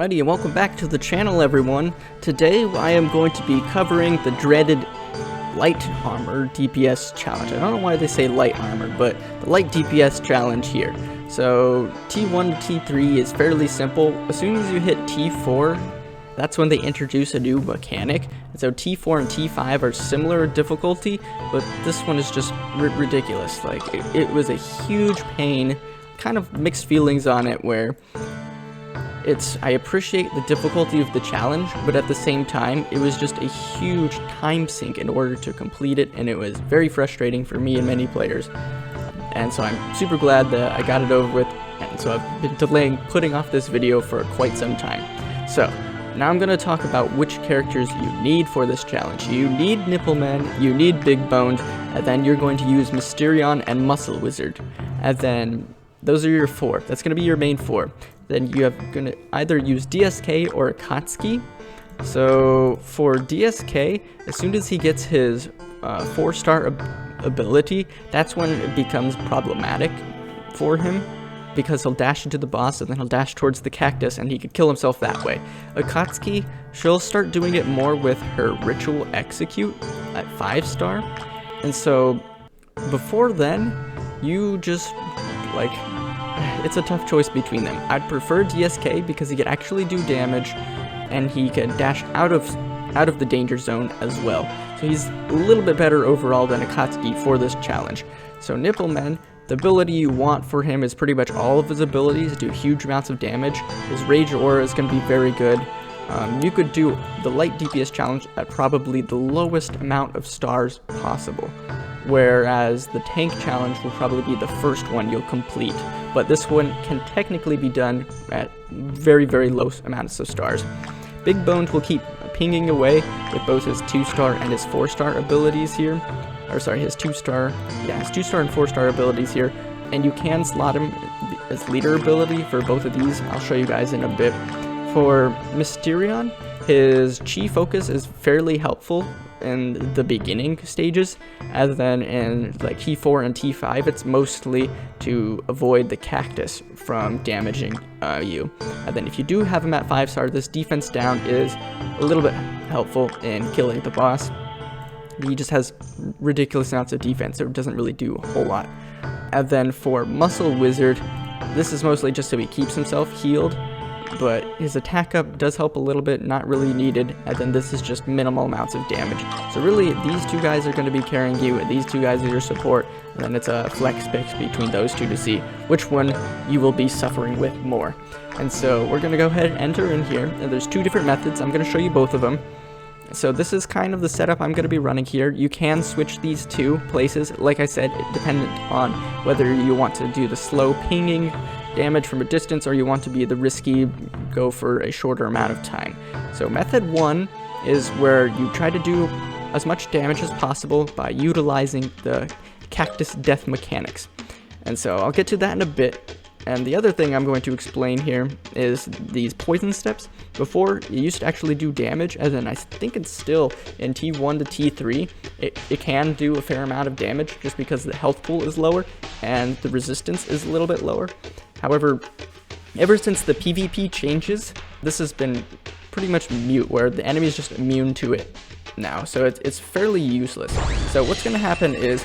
Alrighty, and welcome back to the channel, everyone. Today I am going to be covering the dreaded light armor DPS challenge. I don't know why they say light armor, but the light DPS challenge here. So T1 to T3 is fairly simple. As soon as you hit T4, that's when they introduce a new mechanic. And so T4 and T5 are similar difficulty, but this one is just ridiculous. Like, it was a huge pain, kind of mixed feelings on it, where I appreciate the difficulty of the challenge, but at the same time, it was just a huge time sink in order to complete it, and it was very frustrating for me and many players. And so I'm super glad that I got it over with, and so I've been delaying putting off this video for quite some time. So now I'm going to talk about which characters you need for this challenge. You need Nippleman, you need Big Boned, and then you're going to use Mysterion and Muscle Wizard. And then those are your four. That's going to be your main four. Then you have going to either use DSK or Akatsuki. So for DSK, as soon as he gets his 4-star ability, that's when it becomes problematic for him, because he'll dash into the boss and then he'll dash towards the cactus and he could kill himself that way. Akatsuki, she'll start doing it more with her Ritual Execute at 5-star. And so before then, you just, like, it's a tough choice between them. I'd prefer DSK because he could actually do damage and he could dash out of the danger zone as well. So he's a little bit better overall than Akatsuki for this challenge. So Nippleman, the ability you want for him is pretty much all of his abilities do huge amounts of damage. His Rage Aura is going to be very good. You could do the light DPS challenge at probably the lowest amount of stars possible, whereas the tank challenge will probably be the first one you'll complete, but this one can technically be done at very, very low amounts of stars. Big Bones will keep pinging away with both his 2-star and his 4-star abilities here, or sorry, his 2-star and 4-star abilities here, and you can slot him as leader ability for both of these. I'll show you guys in a bit. For Mysterion, his Chi focus is fairly helpful in the beginning stages, and then in like T4 and T5, it's mostly to avoid the cactus from damaging you. And then if you do have him at 5-star, this defense down is a little bit helpful in killing the boss. He just has ridiculous amounts of defense, so it doesn't really do a whole lot. And then for Muscle Wizard, this is mostly just so he keeps himself healed, but his attack up does help a little bit, not really needed, and then this is just minimal amounts of damage. So really, these two guys are going to be carrying you, and these two guys are your support, and then it's a flex pick between those two to see which one you will be suffering with more. And so we're going to go ahead and enter in here, and there's two different methods. I'm going to show you both of them. So this is kind of the setup I'm going to be running here. You can switch these two places, like I said, dependent on whether you want to do the slow pinging damage from a distance or you want to be the risky, go for a shorter amount of time. So method 1 is where you try to do as much damage as possible by utilizing the cactus death mechanics. And so I'll get to that in a bit. And the other thing I'm going to explain here is these poison steps. Before, you used to actually do damage, as in I think it's still in T1 to T3. It can do a fair amount of damage just because the health pool is lower and the resistance is a little bit lower. However, ever since the PvP changes, this has been pretty much mute, where the enemy is just immune to it now. So it's fairly useless. So what's going to happen is,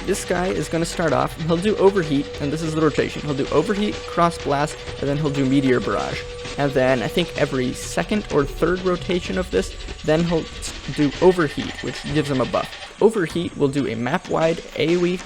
this guy is going to start off, he'll do Overheat, and this is the rotation. He'll do Overheat, Cross Blast, and then he'll do Meteor Barrage. And then I think every second or third rotation of this, then he'll do Overheat, which gives him a buff. Overheat will do a map-wide AoE,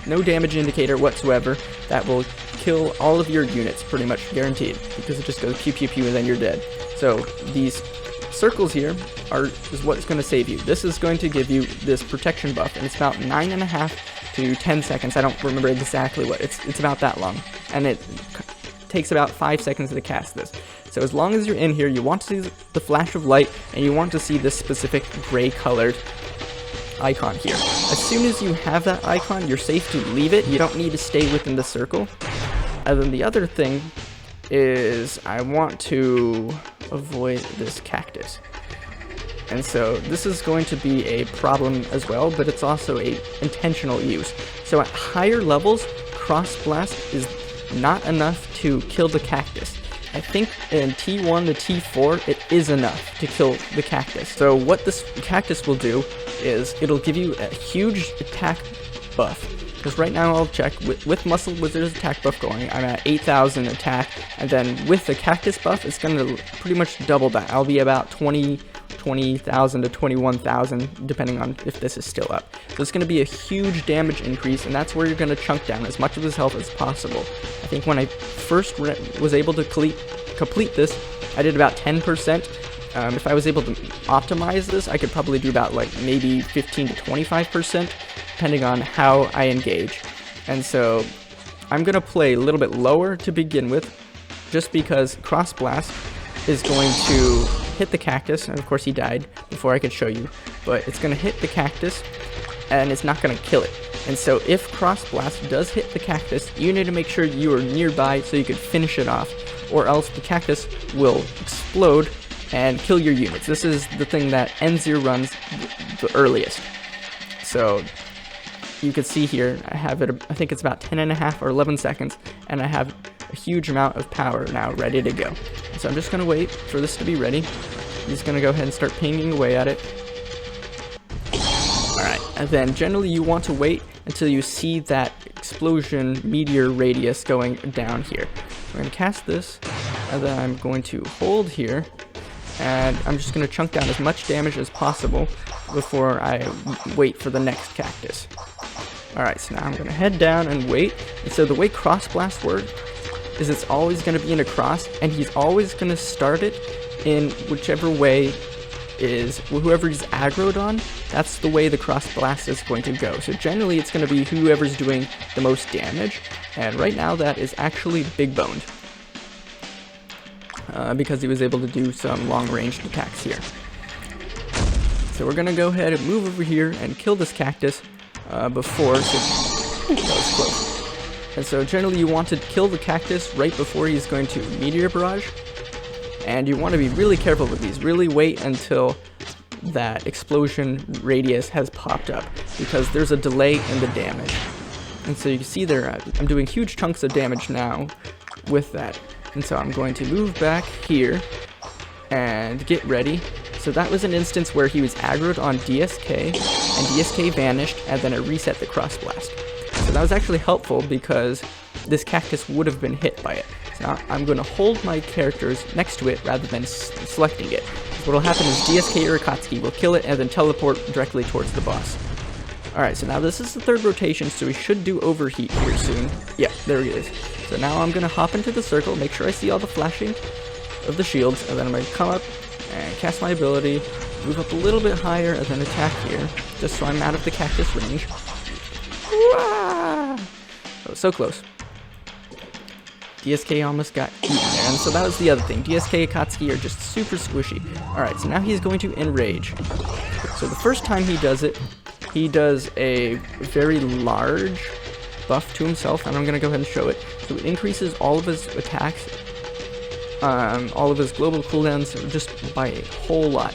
no damage indicator whatsoever, that will kill all of your units, pretty much guaranteed, because it just goes pew pew pew and then you're dead. So these circles here is what's going to save you. This is going to give you this protection buff, and it's about 9.5 to 10 seconds. I don't remember exactly what. It's about that long, and it takes about 5 seconds to cast this. So as long as you're in here, you want to see the flash of light, and you want to see this specific gray colored icon here. As soon as you have that icon, you're safe to leave it. You don't need to stay within the circle. And then the other thing is I want to avoid this cactus. And so this is going to be a problem as well, but it's also a intentional use. So at higher levels, Cross Blast is not enough to kill the cactus. I think in T1 to T4, it is enough to kill the cactus. So what this cactus will do is it'll give you a huge attack buff. Because right now I'll check, with Muscle Wizard's attack buff going, I'm at 8,000 attack, and then with the cactus buff, it's going to pretty much double that. I'll be about 20,000 to 21,000, depending on if this is still up. So it's going to be a huge damage increase, and that's where you're going to chunk down as much of his health as possible. I think when I first was able to complete this, I did about 10%. If I was able to optimize this, I could probably do about like maybe 15 to 25%, depending on how I engage. And so I'm going to play a little bit lower to begin with, just because Cross Blast is going to hit the cactus, and of course he died before I could show you, but it's going to hit the cactus and it's not going to kill it. And so if Cross Blast does hit the cactus, you need to make sure you are nearby so you can finish it off, or else the cactus will explode and kill your units. This is the thing that ends your runs the earliest. So you can see here, I have it, I think it's about 10.5 or 11 seconds, and I have a huge amount of power now ready to go. So I'm just going to wait for this to be ready. He's going to go ahead and start pinging away at it. Alright, and then generally you want to wait until you see that explosion meteor radius going down here. We're going to cast this, and then I'm going to hold here, and I'm just going to chunk down as much damage as possible before I wait for the next cactus. Alright, so now I'm going to head down and wait. And so the way Cross Blast works is it's always going to be in a cross, and he's always going to start it in whichever way is whoever he's aggroed on. That's the way the Cross Blast is going to go. So generally it's going to be whoever's doing the most damage, and right now that is actually Big Boned, because he was able to do some long-ranged attacks here. So we're going to go ahead and move over here and kill this cactus before, so that was close. And so generally you want to kill the cactus right before he's going to Meteor Barrage, and you want to be really careful with these. Really wait until that explosion radius has popped up, because there's a delay in the damage. And so you can see there, I'm doing huge chunks of damage now with that. And so I'm going to move back here and get ready. So that was an instance where he was aggroed on DSK, and DSK vanished, and then it reset the Cross Blast. So that was actually helpful because this cactus would have been hit by it. So now I'm going to hold my characters next to it rather than selecting it. What will happen is DSK or Akatsuki will kill it and then teleport directly towards the boss. Alright, so now this is the third rotation, so we should do Overheat here soon. Yeah, there it is. So now I'm going to hop into the circle, make sure I see all the flashing of the shields, and then I'm going to come up and cast my ability, move up a little bit higher, and then attack here, just so I'm out of the cactus range. That was so close. DSK almost got eaten there, and so that was the other thing. DSK and Akatsuki are just super squishy. Alright, so now he's going to Enrage. So the first time he does it, he does a very large buff to himself, and I'm going to go ahead and show it. So it increases all of his attacks, all of his global cooldowns just by a whole lot.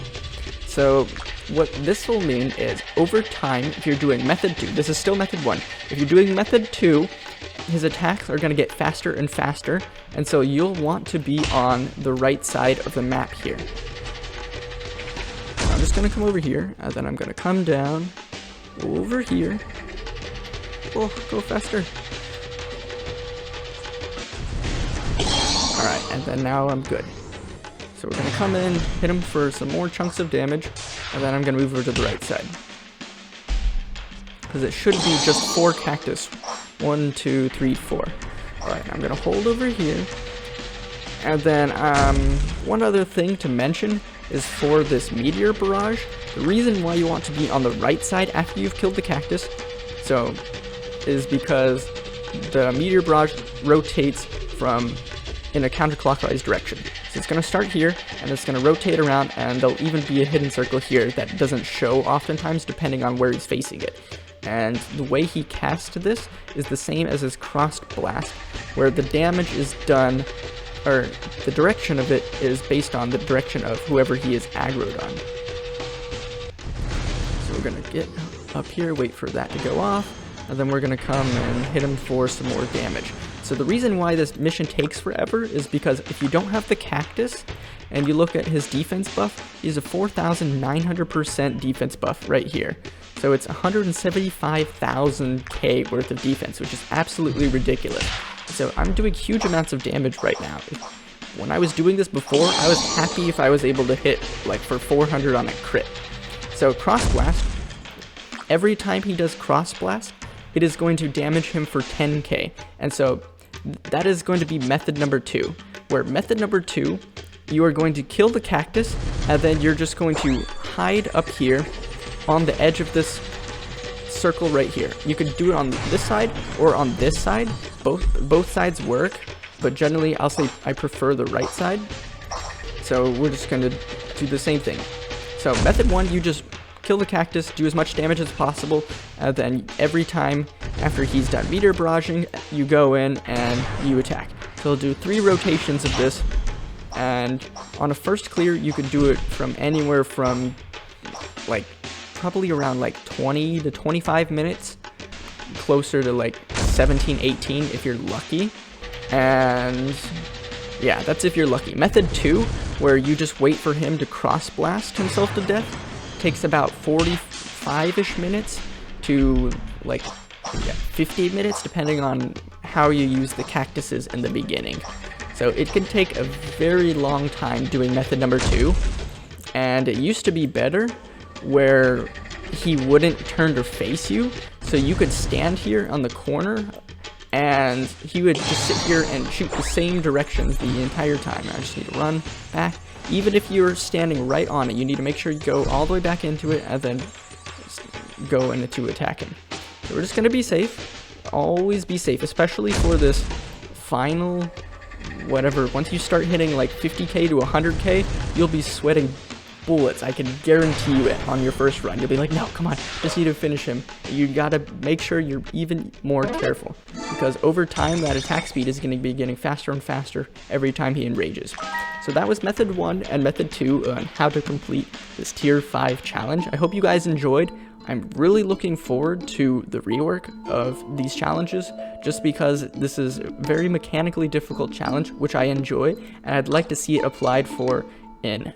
So what this will mean is, over time, if you're doing Method 2, this is still Method 1, if you're doing Method 2, his attacks are going to get faster and faster, and so you'll want to be on the right side of the map here. I'm just going to come over here, and then I'm going to come down, over here. Oh, go faster. Alright, and then now I'm good. So we're going to come in, hit him for some more chunks of damage, and then I'm going to move over to the right side. Because it should be just 4 cactus. 1, 2, 3, 4. Alright, I'm going to hold over here. And then, one other thing to mention is for this Meteor Barrage, the reason why you want to be on the right side after you've killed the cactus, is because the Meteor Barrage rotates in a counterclockwise direction. So it's going to start here, and it's going to rotate around, and there'll even be a hidden circle here that doesn't show oftentimes depending on where he's facing it. And the way he casts this is the same as his Crossed Blast, where the damage is done, or the direction of it is based on the direction of whoever he is aggroed on. So we're going to get up here, wait for that to go off, and then we're gonna come and hit him for some more damage. So the reason why this mission takes forever is because if you don't have the cactus, and you look at his defense buff, he's a 4,900% defense buff right here. So it's 175,000k worth of defense, which is absolutely ridiculous. So I'm doing huge amounts of damage right now. When I was doing this before, I was happy if I was able to hit like for 400 on a crit. So Cross Blast, every time he does Cross Blast, it is going to damage him for 10k. And so that is going to be method number 2, where method number 2, you are going to kill the cactus, and then you're just going to hide up here on the edge of this circle right here. You could do it on this side or on this side. Both sides work, but generally I'll say I prefer the right side. So we're just going to do the same thing. So method 1, you just kill the cactus, do as much damage as possible, and then every time after he's done meteor barraging, you go in and you attack. So I'll do 3 rotations of this. And on a first clear, you could do it from anywhere from like probably around like 20 to 25 minutes, closer to like 17, 18 if you're lucky. And yeah, that's if you're lucky. Method 2, where you just wait for him to cross blast himself to death, takes about 45-ish minutes to like 50 minutes, depending on how you use the cactuses in the beginning. So it can take a very long time doing method number 2, and it used to be better where he wouldn't turn to face you, so you could stand here on the corner and he would just sit here and shoot the same directions the entire time. I just need to run back. Even if you're standing right on it, you need to make sure you go all the way back into it and then go into attack him. So we're just going to be safe. Always be safe, especially for this final whatever. Once you start hitting like 50k to 100k, you'll be sweating bullets. I can guarantee you it on your first run. You'll be like, no, come on, just need to finish him. You gotta make sure you're even more careful, because over time that attack speed is going to be getting faster and faster every time he enrages. So that was method 1 and method 2 on how to complete this tier 5 challenge. I hope you guys enjoyed. I'm really looking forward to the rework of these challenges, just because this is a very mechanically difficult challenge, which I enjoy, and I'd like to see it applied for in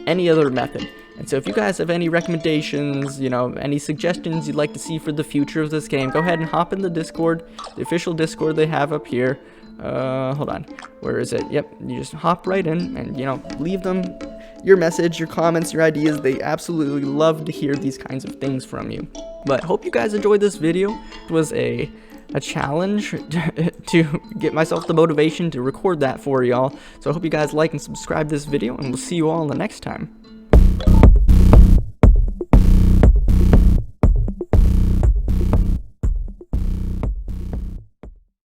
any other method. And so if you guys have any recommendations, any suggestions you'd like to see for the future of this game, go ahead and hop in the Discord, the official Discord they have up here. Hold on, where is it? Yep, you just hop right in and, leave them your message, your comments, your ideas. They absolutely love to hear these kinds of things from you. But hope you guys enjoyed this video. It was a challenge to get myself the motivation to record that for y'all. So I hope you guys like and subscribe this video, and we'll see you all in the next time.